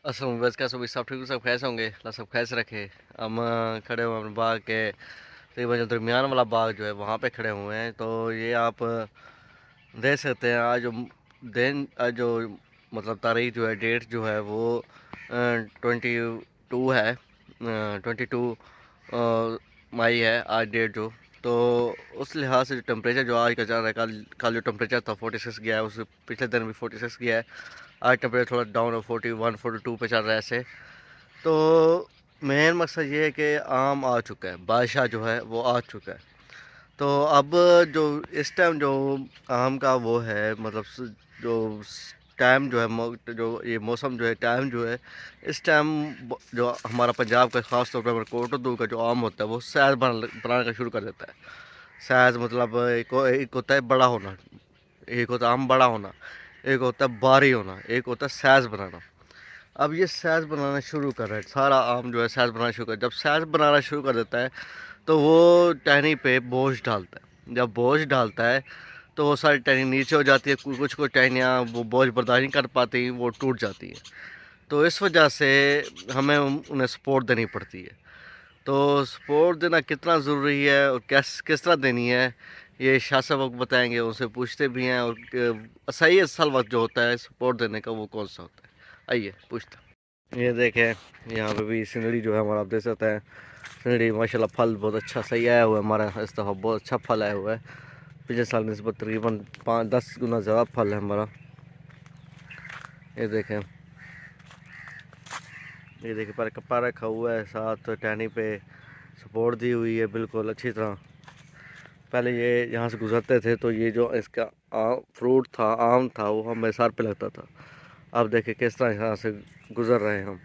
असलम वैसे कैसे भी सब ठीक सब खैस होंगे अल्लाह सब खैस रखे। हम खड़े हुए हैं अपने बाग के तकरीबन जो दरमियान वाला बाग जो है वहाँ पे खड़े हुए हैं। तो ये आप देख सकते हैं आज जो दिन आज जो मतलब तारीख जो है डेट जो है वो 22 है, 22 मई है आज डेट जो। तो उस लिहाज से जो टेम्परेचर जो आज का चल रहा है, कल कल जो टेम्परेचर था 46 गया है, उस पिछले दिन भी 46 गया है। आज टेम्परेचर थोड़ा डाउन है, 41 42 पे चल रहा है ऐसे। तो मेन मकसद ये है कि आम आ चुका है, बादशाह जो है वो आ चुका है। तो अब जो इस टाइम जो आम का वो है मतलब जो टाइम जो है जो ये मौसम जो है टाइम जो है इस टाइम जो हमारा पंजाब का ख़ास तौर पर कोटोदू का जो आम होता है वो सैज बनाने का शुरू कर देता है। सैज मतलब एक होता है बड़ा होना, एक होता है आम बड़ा होना, एक होता है भारी होना, एक होता है सैज बनाना। अब ये सैज बनाना शुरू कर रहा है, सारा आम जो है सैज बनाना शुरू कर, जब सैज बनाना शुरू कर देता है तो वो टहनी पे बोझ डालता है। जब बोझ डालता है तो वो सारी टहनी नीचे हो जाती है, कुछ कुछ टहनियाँ वो बोझ बर्दाश्त नहीं कर पाती, वो टूट जाती हैं। तो इस वजह से हमें उन्हें सपोर्ट देनी पड़ती है। तो सपोर्ट देना कितना ज़रूरी है और किस किस तरह देनी है, ये शाह साहब आपको बताएंगे, उनसे पूछते भी हैं। और सही असल वक्त जो होता है सपोर्ट देने का वो कौन सा होता है, आइए पूछते हैं। ये देखें यहाँ पे भी सिंगड़ी जो है हमारा, आप देख सकते हैं सिंगड़ी माशाल्लाह फल बहुत अच्छा सही आया हुआ है हमारा, इस दफ़ा बहुत अच्छा फल आया हुआ है। पिछले साल नस्बत तकरीबन 5-10 गुना ज़्यादा फल है हमारा। ये देखें, ये देखिए पर कप्पा रखा हुआ है, साथ टहनी पे सपोर्ट दी हुई है बिल्कुल अच्छी तरह। पहले ये यहाँ से गुजरते थे तो ये जो इसका फ्रूट था, आम था, वो हमें सर पे लगता था। अब देखें किस तरह यहाँ से गुजर रहे हैं हम।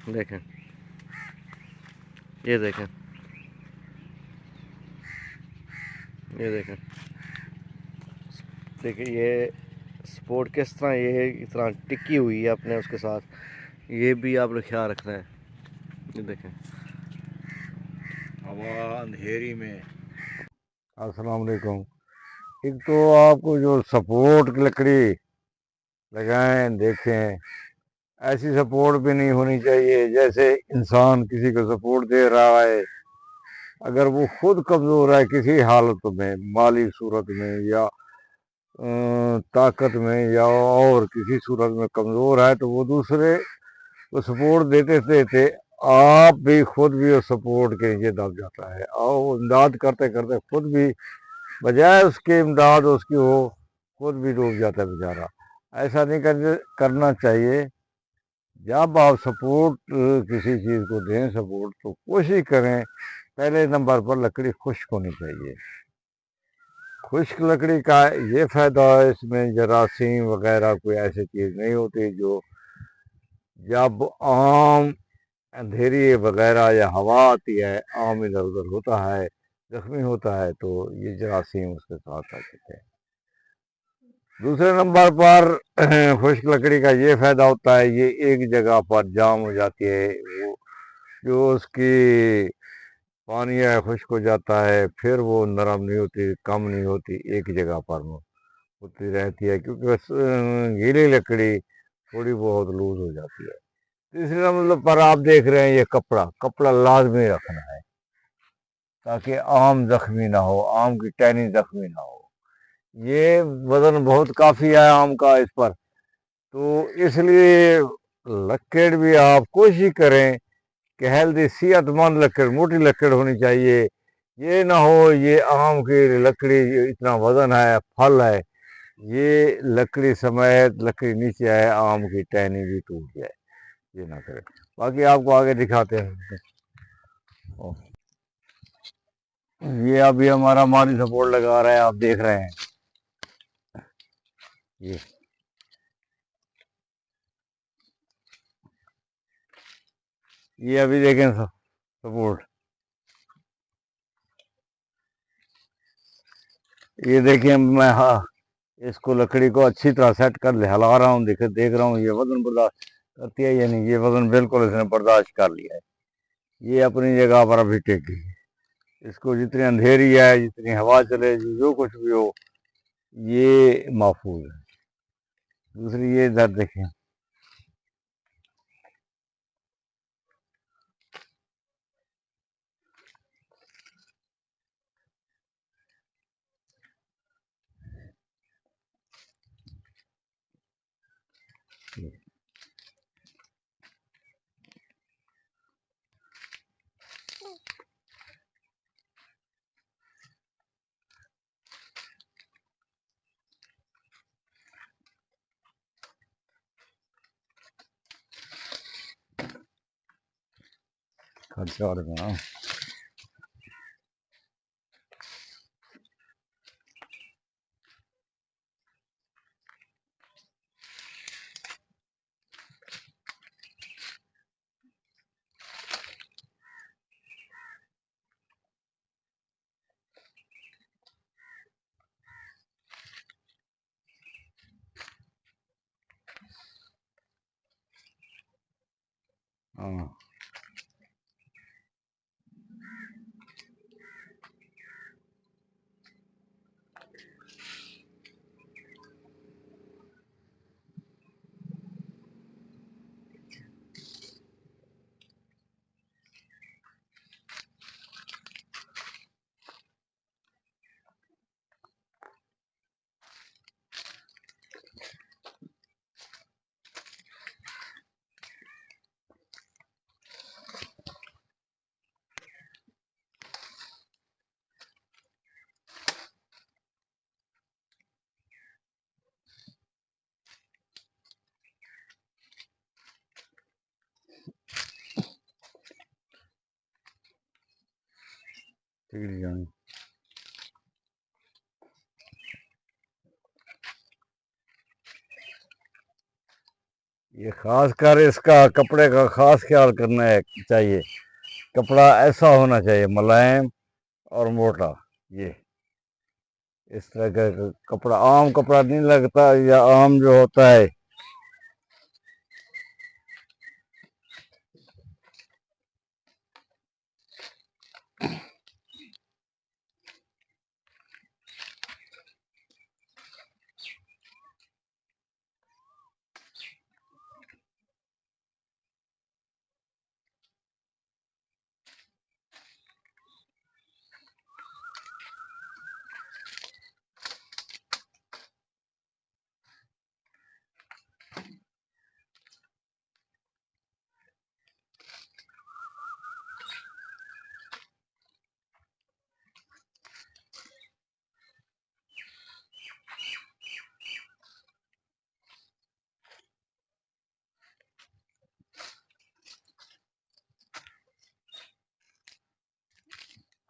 देखें, ये देखें, ये देखें, देखिए ये सपोर्ट किस तरह ये इस तरह टिकी हुई है अपने उसके साथ, ये भी आपने ख्याल रखना है। ये देखें हवा अंधेरी में। अस्सलाम वालेकुम। एक तो आपको जो सपोर्ट की लकड़ी लगाएं देखें, ऐसी सपोर्ट भी नहीं होनी चाहिए जैसे इंसान किसी को सपोर्ट दे रहा है, अगर वो खुद कमज़ोर है किसी हालत में, माली सूरत में या ताकत में या और किसी सूरत में कमज़ोर है, तो वो दूसरे को सपोर्ट देते देते आप भी खुद भी उस सपोर्ट के नीचे दब जाता है और इमदाद करते करते खुद भी बजाय उसके इमदाद उसकी हो खुद भी डूब जाता है बेचारा। ऐसा नहीं करना चाहिए। जब आप सपोर्ट किसी चीज़ को दें सपोर्ट, तो कोशिश करें पहले नंबर पर लकड़ी खुश्क होनी चाहिए। खुश्क लकड़ी का ये फ़ायदा है, इसमें जरासीम वगैरह कोई ऐसी चीज़ नहीं होती जो जब आम अंधेरी वगैरह या हवा आती है, आम इधर उधर होता है, जख्मी होता है, तो ये जरासीम उसके साथ आ जाते हैं। दूसरे नंबर पर खुश्क लकड़ी का ये फ़ायदा होता है, ये एक जगह पर जाम हो जाती है, वो जो उसकी पानी है खुश्क हो जाता है, फिर वो नरम नहीं होती, कम नहीं होती, एक जगह पर होती रहती है, क्योंकि गीली लकड़ी थोड़ी बहुत लूज हो जाती है। तीसरे नंबर पर आप देख रहे हैं ये कपड़ा कपड़ा लाजमी रखना है ताकि आम जख्मी ना हो, आम की टहनी जख्मी ना हो। ये वजन बहुत काफ़ी है आम का इस पर, तो इसलिए लकड़ भी आप कोशिश करें कि हेल्दी सेहतमंद लकड़, मोटी लकड़ होनी चाहिए। ये ना हो ये आम की लकड़ी इतना वजन है, फल है, ये लकड़ी समेत लकड़ी नीचे आए, आम की टहनी भी टूट जाए, ये ना करें। बाकी आपको आगे दिखाते हैं। ये अभी हमारा माली सपोर्ट लगा रहा है, आप देख रहे हैं। ये ये अभी देखें सपोर्ट, ये देखिए मैं, हाँ, इसको लकड़ी को अच्छी तरह सेट कर ले, हिला रहा हूँ, देख रहा हूँ ये वजन बर्दाश्त करती है या नहीं। ये वजन बिल्कुल इसने बर्दाश्त कर लिया है, ये अपनी जगह पर अभी टिक गई। इसको जितनी अंधेरी है, जितनी हवा चले, जो कुछ भी हो, ये महफूज है। दूसरी ये इधर देखें, खर्चा देना। हाँ ठीक है जानी। ये खास कर इसका कपड़े का खास ख्याल करना है चाहिए। कपड़ा ऐसा होना चाहिए मुलायम और मोटा। ये इस तरह का कपड़ा आम कपड़ा नहीं लगता, या आम जो होता है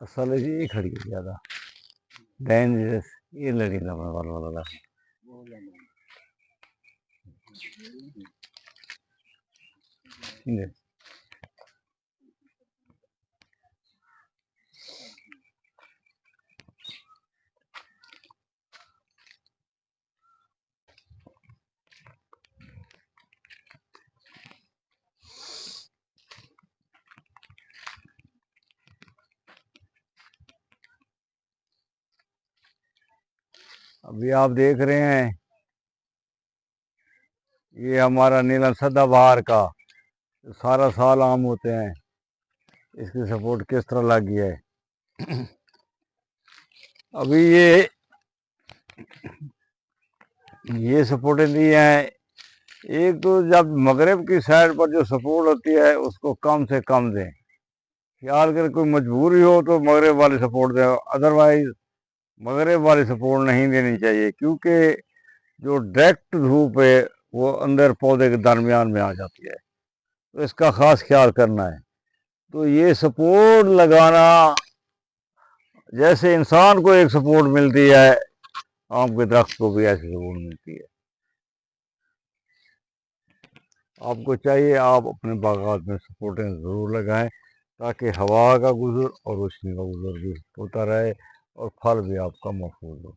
असल ये खड़ी है ज्यादा डेंजरस। ये लड़ी ना वाला अभी आप देख रहे हैं ये हमारा नीलम सदाबहार का सारा साल आम होते हैं, इसकी सपोर्ट किस तरह लगी है। अभी ये सपोर्टें दी हैं। एक तो जब मगरब की साइड पर जो सपोर्ट होती है उसको कम से कम दें। ख्याल कर कोई मजबूरी हो तो मगरब वाली सपोर्ट दें, अदरवाइज मगरब वाली सपोर्ट नहीं देनी चाहिए, क्योंकि जो डायरेक्ट धूप है वो अंदर पौधे के दरमियान में आ जाती है, तो इसका खास ख्याल करना है। तो ये सपोर्ट लगाना जैसे इंसान को एक सपोर्ट मिलती है, आम के दरख्त को भी ऐसी सपोर्ट मिलती है। आपको चाहिए आप अपने बागात में सपोर्टें ज़रूर लगाएं, ताकि हवा का गुजर और रोशनी का गुजर भी होता रहे और फल भी आपका महफूज हो।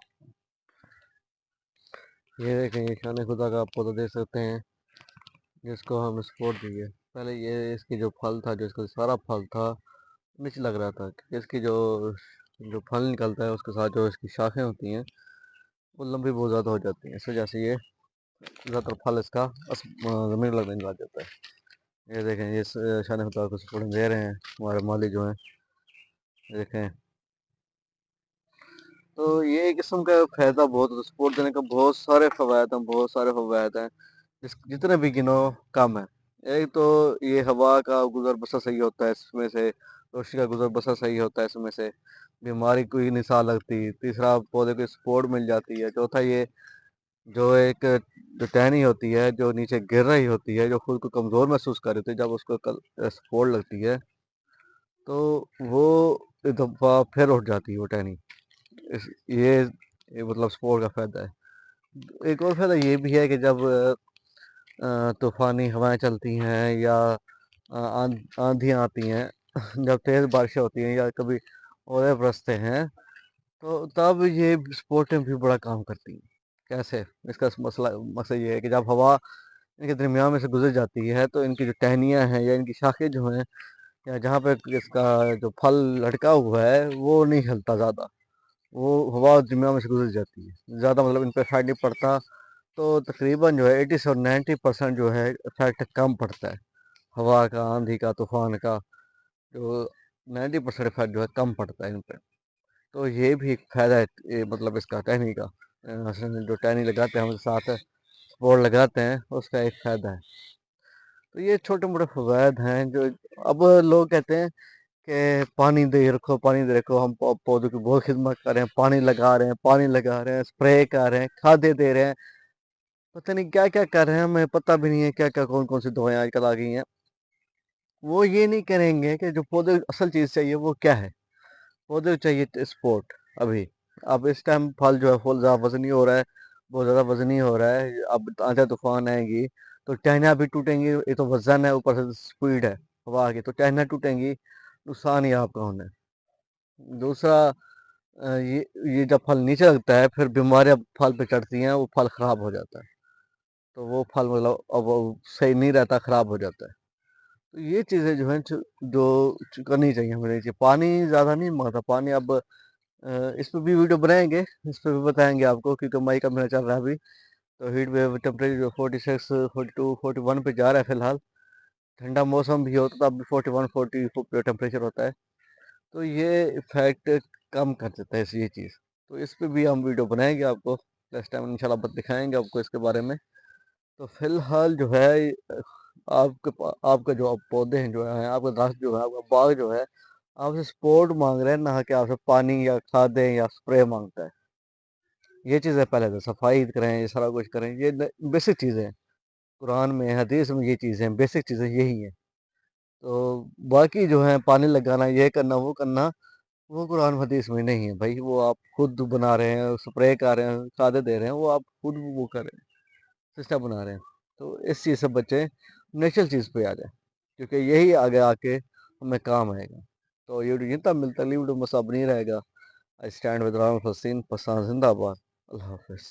ये देखें, ये शान खुदा का आप पौधा देख सकते हैं जिसको हमने सपोर्ट दी है। पहले ये इसकी जो फल था, जो इसका सारा फल था, नीचे लग रहा था कि इसकी जो जो फल निकलता है उसके साथ जो इसकी शाखें होती हैं वो लंबी बहुत ज़्यादा हो जाती हैं। इस वजह से ये ज़्यादातर फल इसका ज़मीन लगने लग जाता है। ये देखें, ये शान खुदा को सपोर्ट दे रहे हैं हमारे माली जो हैं। देखें, तो ये एक किस्म का फ़ायदा बहुत है, सपोर्ट देने का बहुत सारे फ़वाद हैं, बहुत सारे फ़वाद हैं, जितने भी गिनो कम है। एक तो ये हवा का गुज़र बसर सही होता है इसमें से, रोशनी का गुज़र बसर सही होता है इसमें से, बीमारी कोई नहीं सा लगती। तीसरा, पौधे को सपोर्ट मिल जाती है। चौथा, ये जो एक जो टहनी होती है जो नीचे गिर रही होती है, जो खुद को कमज़ोर महसूस कर रही होती है, जब उसको सपोर्ट लगती है تو وہ ایک دفعہ پھر اٹھ جاتی ہے وہ ٹہنی. یہ مطلب سپورٹ کا فائدہ ہے. ایک اور فائدہ یہ بھی ہے کہ جب طوفانی ہوائیں چلتی ہیں یا آندھیاں آتی ہیں, جب تیز بارشیں ہوتی ہیں یا کبھی اولے برستے ہیں, تو تب یہ سپورٹیں بھی بڑا کام کرتی ہیں. کیسے؟ اس کا مقصد یہ ہے کہ جب ہوا ان کے درمیان میں سے گزر جاتی ہے تو ان کی جو ٹہنیاں ہیں یا ان کی شاخیں جو ہیں یا جہاں پہ اس کا جو پھل لٹکا ہوا ہے وہ نہیں ہلتا زیادہ, وہ ہوا درمیان میں سے گزر جاتی ہے زیادہ, مطلب ان پہ افیکٹ نہیں پڑتا. تو تقریباً جو ہے 80 سے 90% جو ہے افیکٹ کم پڑتا ہے ہوا کا, آندھی کا, طوفان کا, جو 90% افیکٹ جو ہے کم پڑتا ہے ان پہ. تو یہ بھی ایک فائدہ ہے یہ مطلب اس کا ٹہنی کا, جو ٹہنی لگاتے ہیں ہم ساتھ سپورٹ لگاتے ہیں اس کا ایک فائدہ ہے. تو یہ چھوٹے موٹے فوائد ہیں جو اب لوگ کہتے ہیں کہ پانی دے رکھو, پانی دے رکھو, ہم پودوں کی بہت خدمت کر رہے ہیں, پانی لگا رہے ہیں, پانی لگا رہے ہیں, اسپرے کر رہے ہیں, کھادیں دے رہے ہیں, پتہ نہیں کیا کیا کر رہے ہیں, ہمیں پتہ بھی نہیں ہے کیا کیا کون کون سی دوائیں آج کل آ گئی ہیں. وہ یہ نہیں کریں گے کہ جو پودے اصل چیز چاہیے وہ کیا ہے. پودے چاہیے سپورٹ. ابھی اب اس ٹائم پھل جو ہے پھول زیادہ وزنی ہو رہا ہے, بہت زیادہ وزنی ہو رہا ہے. اب آندھی طوفان آئے گی تو ٹہنیاں بھی ٹوٹیں گی, یہ تو وزن ہے اوپر سے اسپیڈ ہے ہوا کی, تو ٹہنیاں ٹوٹیں گی, نقصان ہی آپ کا ہونا ہے. دوسرا یہ جب پھل نیچے لگتا ہے پھر بیماریاں پھل پہ چڑھتی ہیں, وہ پھل خراب ہو جاتا ہے, تو وہ پھل مطلب اب وہ صحیح نہیں رہتا, خراب ہو جاتا ہے. تو یہ چیزیں جو ہیں جو کرنی چاہیے ہمیں. پانی زیادہ نہیں مانگتا پانی. اب اس پہ بھی ویڈیو بنائیں گے, اس پہ بھی بتائیں گے آپ کو, کیونکہ مئی کا مہینہ چل رہا ہے ابھی. تو ہیٹ ویو ٹیمپریچر 46 42 41 پہ جا رہا ہے فی الحال. ٹھنڈا موسم بھی ہوتا ہے اب بھی 41 40 پہ ٹیمپریچر ہوتا ہے. تو یہ افیکٹ کم کر دیتا ہے یہ چیز. تو اس پہ بھی ہم ویڈیو بنائیں گے آپ کو نیکسٹ ٹائم ان شاء اللہ دکھائیں گے آپ کو اس کے بارے میں. تو فی الحال جو ہے آپ کے جو پودے ہیں جو ہیں, آپ کا درخت جو ہے, آپ کا باغ جو ہے, آپ سے سپورٹ مانگ رہے ہیں, نہ کہ آپ سے پانی یا کھادیں یا اسپرے مانگتا ہے. یہ چیزیں پہلے تو صفائی کریں, یہ سارا کچھ کریں, یہ بیسک چیزیں ہیں. قرآن میں حدیث میں یہ چیزیں ہیں, بیسک چیزیں یہی ہیں. تو باقی جو ہیں پانی لگانا, یہ کرنا, وہ کرنا, وہ قرآن حدیث میں نہیں ہے بھائی. وہ آپ خود بنا رہے ہیں, اسپرے کر رہے ہیں, کھادیں دے رہے ہیں, وہ آپ خود وہ کر رہے ہیں, سسٹم بنا رہے ہیں. تو اس چیز سے بچیں, نیچرل چیز پہ آ جائیں, کیونکہ یہی آگے آ کے ہمیں کام آئے گا. تو یہ ویڈیو جتنا ملتا ہے ویڈیو مساب نہیں رہے گا. آئی اسٹینڈ ود رام فلسطین پاکستان زندہ باد. اللہ حافظ.